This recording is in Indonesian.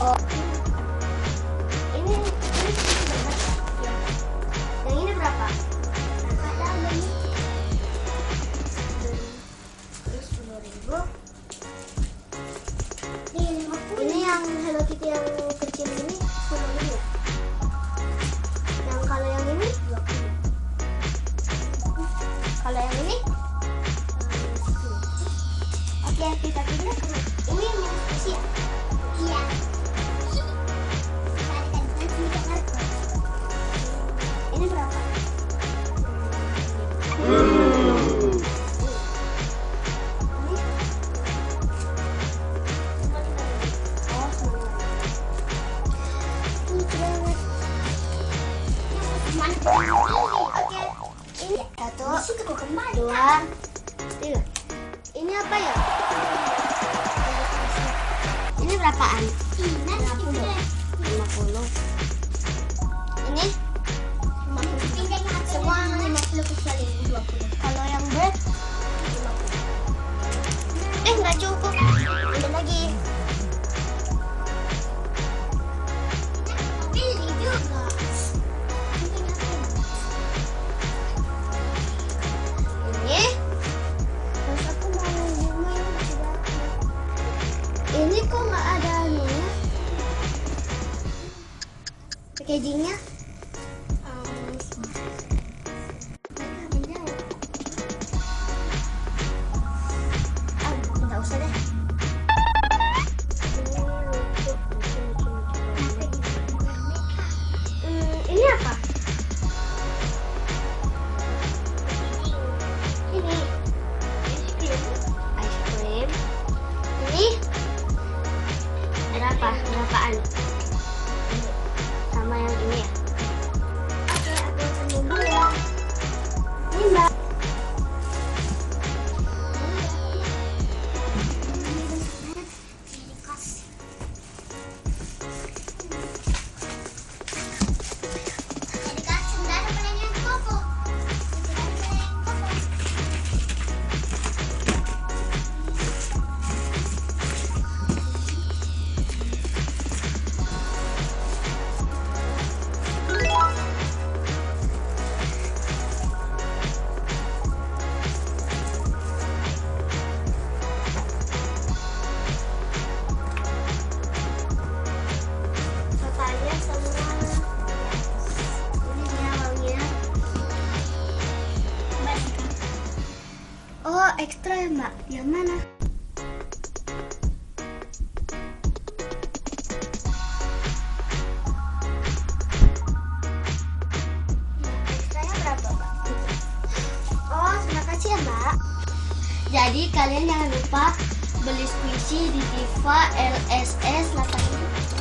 Oh, ini berapa? Ya. Yang ini berapa? Terus 10.000. Ini yang Hello Kitty yang kecil ini 10.000 ya? Yang kalau yang ini 20. Kalau yang ini 10. Oke, kita pilih ini yang spesial. Iya. Ini berapa? Ini 1, 2, 3. Ini apa ya? Ini berapaan? 50. Ini 50. Semua 50 kecuali 20. Kalau yang berat 50. Nggak cukup. Ada lagi. Pilih juga. Ini. Terus aku mau main juga. Ini kok nggak ada anunya? Packagingnya? Nggak usah deh. Ini apa? Ini ice cream. Ini berapaan? Sama yang ini ya? Oke, aku akan membuat. Ini mbak. Oh, ekstra ya mbak? Yang mana? Ekstranya berapa mbak? Oh, terima kasih ya mbak. Jadi kalian jangan lupa beli squishy di Diva LSS 8.